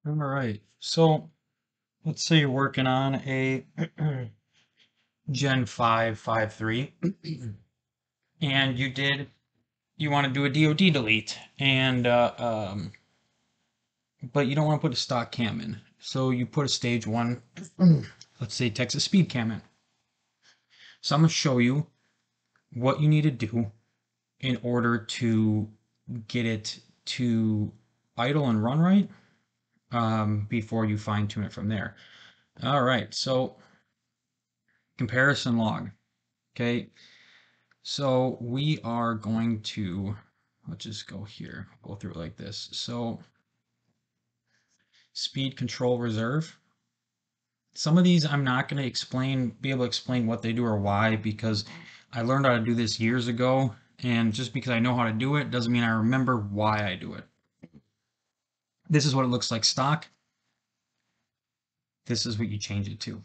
All right. So let's say you're working on a Gen 5 5.3 and you want to do a DoD delete and but you don't want to put a stock cam in. So you put a stage one, let's say Texas speed cam in. So I'm going to show you what you need to do in order to get it to idle and run right before you fine tune it from there. All right, so comparison log. Okay, so we are going to, let's just go here, go through it like this. So speed control reserve. Some of these I'm not going to be able to explain what they do or why, because I learned how to do this years ago, and just because I know how to do it doesn't mean I remember why I do it. This is what it looks like stock. This is what you change it to.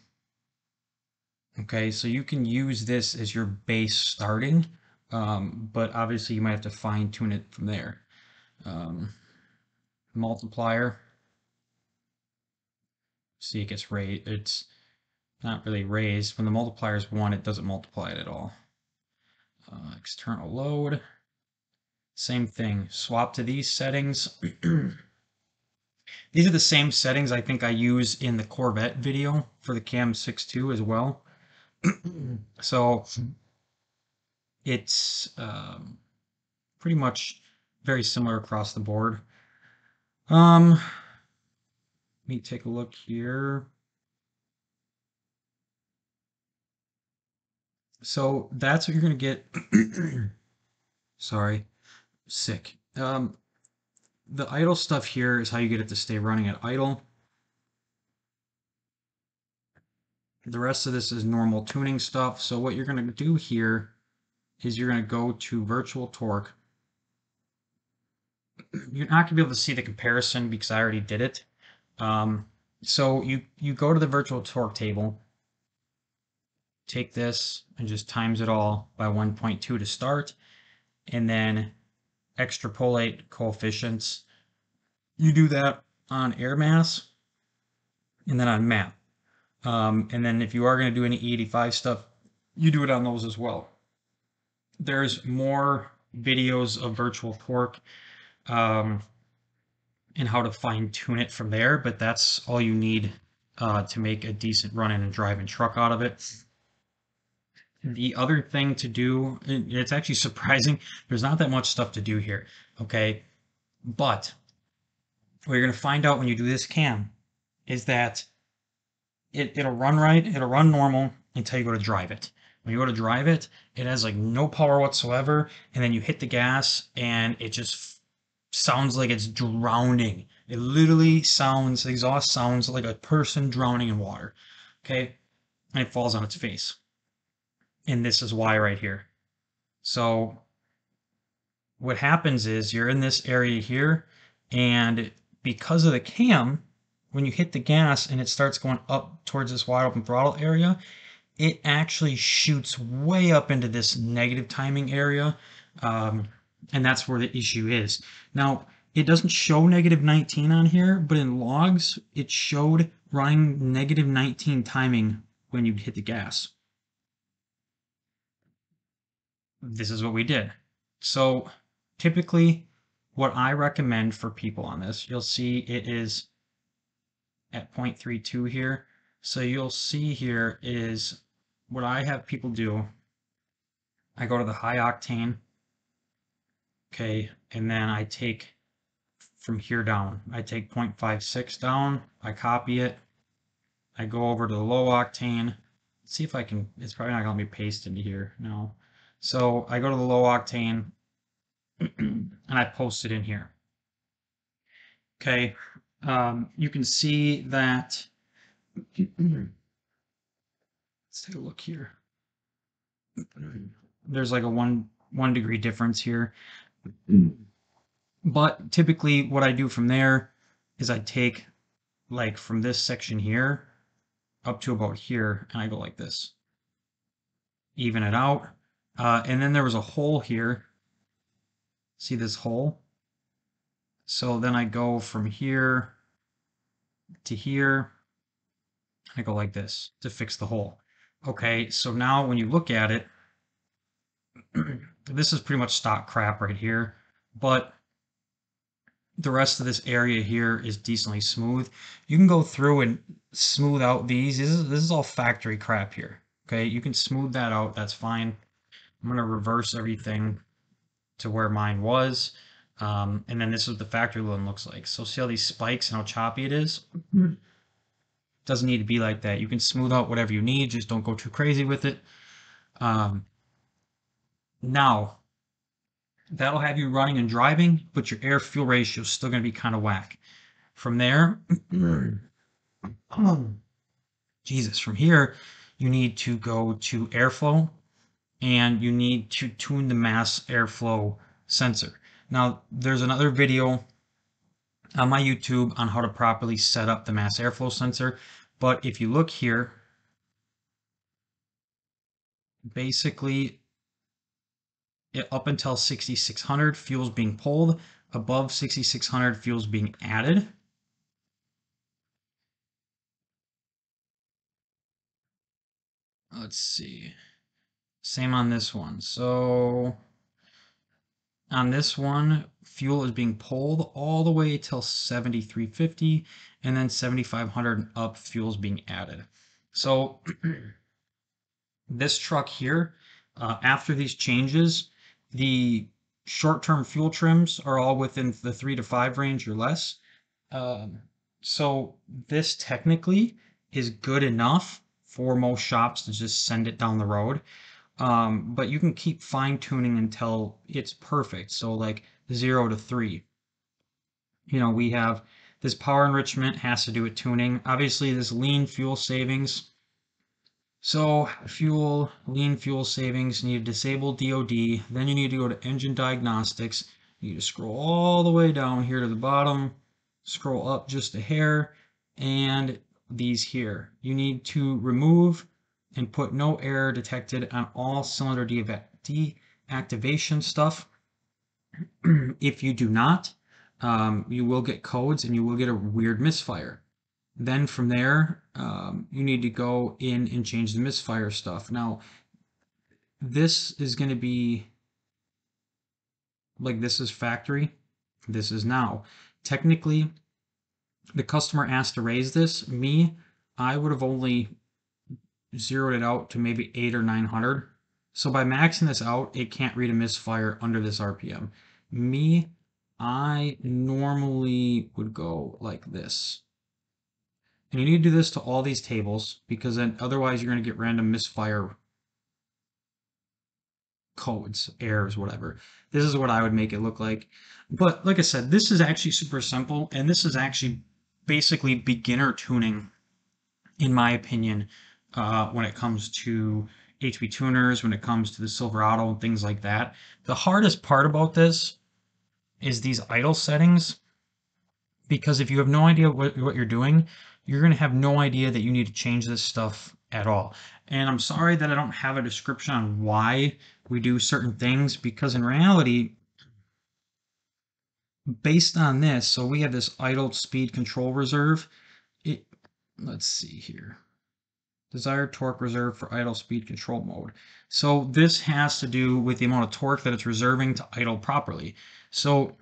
Okay, so you can use this as your base starting, but obviously you might have to fine tune it from there. Multiplier, see it gets raised. It's not really raised. When the multiplier is 1, it doesn't multiply it at all. External load, same thing. Swap to these settings. These are the same settings I think I use in the Corvette video for the Cam 6.2 as well. So it's pretty much very similar across the board. Let me take a look here. So that's what you're going to get. Sorry, sick. The idle stuff here is how you get it to stay running at idle. The rest of this is normal tuning stuff. So what you're going to do here is you're going to go to virtual torque. You're not going to be able to see the comparison because I already did it. So you go to the virtual torque table, take this and just times it all by 1.2 to start, and then extrapolate coefficients. You do that on air mass and then on map. And then if you are going to do any E85 stuff, you do it on those as well. There's more videos of virtual torque and how to fine tune it from there, but that's all you need to make a decent run-in and drive-in truck out of it. The other thing to do, it's actually surprising, there's not that much stuff to do here, okay? But what you're going to find out when you do this cam is that it'll run right, it'll run normal until you go to drive it. When you go to drive it, it has like no power whatsoever, and then you hit the gas and it just sounds like it's drowning. It literally sounds, the exhaust sounds like a person drowning in water, okay? And it falls on its face. And this is why right here. So what happens is you're in this area here, and because of the cam, when you hit the gas and it starts going up towards this wide open throttle area, it actually shoots way up into this negative timing area, and that's where the issue is. Now, it doesn't show negative 19 on here, but in logs, it showed running negative 19 timing when you hit the gas. This is what we did. So typically what I recommend for people on this, you'll see it is at 0.32 here. So you'll see here is what I have people do. I go to the high octane, okay, and then I take from here down. I take 0.56 down, I copy it, I go over to the low octane, see if I can, it's probably not going to be pasted into here, no. So I go to the low octane, and I post it in here. Okay, you can see that, let's take a look here. There's like a one degree difference here. But typically what I do from there is I take like from this section here up to about here, and I go like this. Even it out. And then there was a hole here. See this hole? So then I go from here to here. I go like this to fix the hole. Okay, so now when you look at it, this is pretty much stock crap right here, but the rest of this area here is decently smooth. You can go through and smooth out these. This is all factory crap here. Okay, you can smooth that out. That's fine. I'm going to reverse everything to where mine was. And then this is what the factory one looks like. So see how these spikes and how choppy it is? Doesn't need to be like that. You can smooth out whatever you need. Just don't go too crazy with it. Now, that'll have you running and driving, but your air fuel ratio is still going to be kind of whack. From there, Jesus, from here, you need to go to airflow and you need to tune the mass airflow sensor. Now, there's another video on my YouTube on how to properly set up the mass airflow sensor. But if you look here, basically, up until 6,600, fuel's being pulled. Above 6,600, fuel's being added. Let's see. Same on this one. So on this one, fuel is being pulled all the way till 7,350, and then 7,500 and up, fuel is being added. So this truck here, after these changes, the short-term fuel trims are all within the 3 to 5 range or less. So this technically is good enough for most shops to just send it down the road. But you can keep fine tuning until it's perfect. So like 0 to 3. You know, we have this power enrichment has to do with tuning. Obviously, this lean fuel savings. So lean fuel savings, you need to disable DOD. Then you need to go to engine diagnostics. You need to scroll all the way down here to the bottom, scroll up just a hair, and these here. You need to remove and put no error detected on all cylinder deactivation stuff. If you do not, you will get codes and you will get a weird misfire. Then from there, you need to go in and change the misfire stuff. Now, this is going to be like this is factory, this is now. Technically, the customer asked to raise this. I would have only zeroed it out to maybe 8 or 900. So by maxing this out, it can't read a misfire under this RPM. I normally would go like this. And you need to do this to all these tables because then otherwise you're going to get random misfire codes, errors, whatever. This is what I would make it look like. But like I said, this is actually super simple, and this is actually basically beginner tuning, in my opinion, when it comes to hptuners, when it comes to the Silverado and things like that. The hardest part about this is these idle settings, because if you have no idea what you're doing, you're going to have no idea that you need to change this stuff at all. And I'm sorry that I don't have a description on why we do certain things, because in reality, based on this, so we have this idle speed control reserve. Let's see here. Desired torque reserve for idle speed control mode. So this has to do with the amount of torque that it's reserving to idle properly. So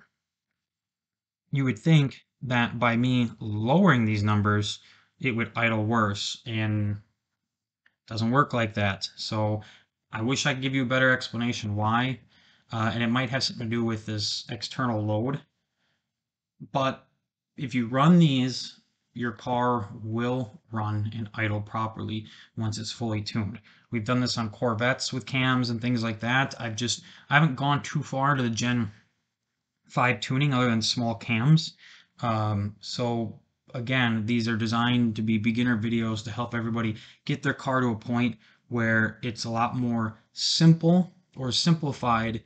you would think that by me lowering these numbers, it would idle worse, and it doesn't work like that. So I wish I could give you a better explanation why, and it might have something to do with this external load. But if you run these, your car will run and idle properly once it's fully tuned. We've done this on Corvettes with cams and things like that. I haven't gone too far to the Gen 5 tuning other than small cams. So again, these are designed to be beginner videos to help everybody get their car to a point where it's a lot more simple or simplified,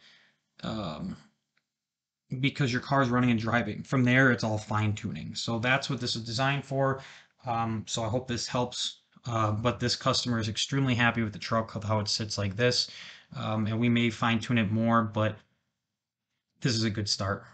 because your car is running and driving. From there, it's all fine tuning. So that's what this is designed for. So I hope this helps. But this customer is extremely happy with the truck, with how it sits like this. And we may fine tune it more, but this is a good start.